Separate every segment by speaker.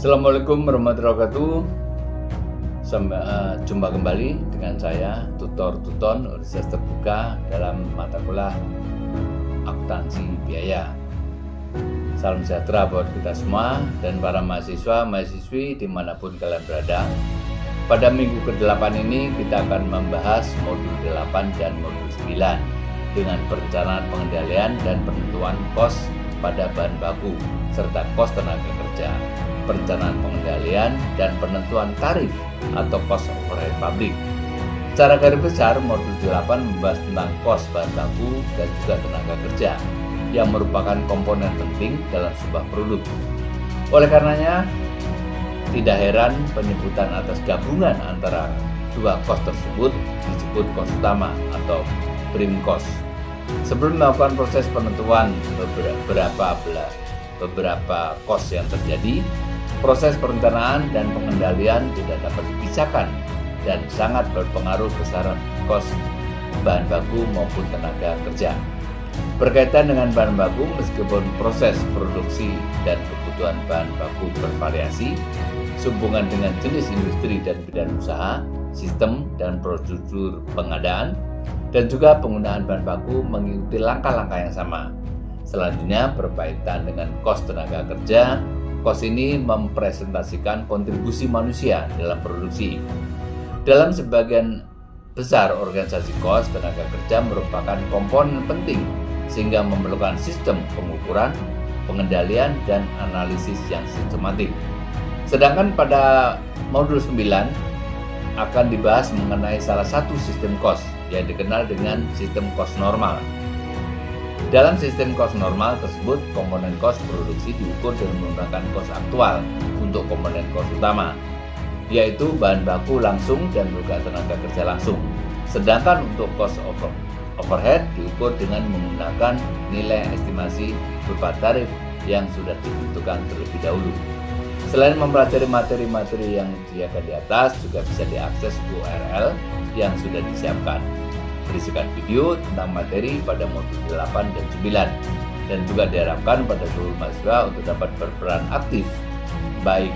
Speaker 1: Assalamualaikum warahmatullahi wabarakatuh. Jumpa kembali dengan saya, Tutor Tuton Universitas Terbuka dalam mata kuliah akuntansi biaya. Salam sejahtera buat kita semua dan para mahasiswa-mahasiswi dimanapun kalian berada. Pada minggu ke-8 ini kita akan membahas modul 8 dan modul 9 dengan perencanaan pengendalian dan penentuan kos pada bahan baku serta kos tenaga kerja, perencanaan pengendalian dan penentuan tarif atau cost overhead pabrik. Secara garis besar, modul 8 membahas tentang kos bahan baku dan juga tenaga kerja yang merupakan komponen penting dalam sebuah produk. Oleh karenanya, tidak heran penyebutan atas gabungan antara dua kos tersebut disebut kos utama atau prime cost. Sebelum melakukan proses penentuan beberapa kos yang terjadi, proses perencanaan dan pengendalian tidak dapat dipisahkan dan sangat berpengaruh besaran kos bahan baku maupun tenaga kerja. Berkaitan dengan bahan baku, meskipun proses produksi dan kebutuhan bahan baku bervariasi, sehubungan dengan jenis industri dan bidang usaha, sistem dan prosedur pengadaan, dan juga penggunaan bahan baku mengikuti langkah-langkah yang sama. Selanjutnya, berkaitan dengan kos tenaga kerja, kos ini mempresentasikan kontribusi manusia dalam produksi. Dalam sebagian besar organisasi kos, tenaga kerja merupakan komponen penting sehingga memerlukan sistem pengukuran, pengendalian, dan analisis yang sistematik. Sedangkan pada modul 9 akan dibahas mengenai salah satu sistem kos yang dikenal dengan sistem kos normal. Dalam sistem kos normal tersebut, komponen kos produksi diukur dengan menggunakan kos aktual untuk komponen kos utama, yaitu bahan baku langsung dan juga tenaga kerja langsung. Sedangkan untuk kos overhead diukur dengan menggunakan nilai estimasi berupa tarif yang sudah ditentukan terlebih dahulu. Selain mempelajari materi-materi yang disediakan di atas, juga bisa diakses URL yang sudah disiapkan. Berisikan video tentang materi pada modul 8 dan 9 dan juga diharapkan pada seluruh mahasiswa untuk dapat berperan aktif baik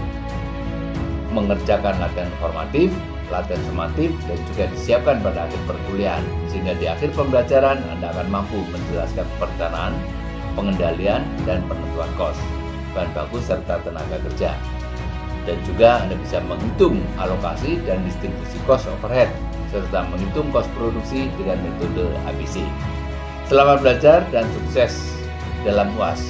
Speaker 1: mengerjakan latihan formatif, latihan sumatif, dan juga disiapkan pada akhir perkuliahan sehingga di akhir pembelajaran Anda akan mampu menjelaskan perencanaan, pengendalian, dan penentuan kos bahan baku serta tenaga kerja, dan juga Anda bisa menghitung alokasi dan distribusi kos overhead serta menghitung kos produksi dengan metode ABC. Selamat belajar dan sukses dalam UAS.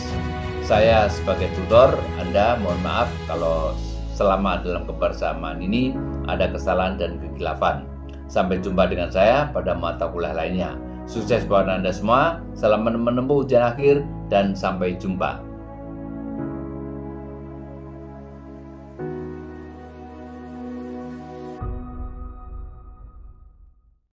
Speaker 1: Saya sebagai tutor Anda mohon maaf kalau selama dalam kebersamaan ini ada kesalahan dan kekilafan. Sampai jumpa dengan saya pada mata kuliah lainnya. Sukses buat Anda semua, selamat menempuh ujian akhir, dan sampai jumpa.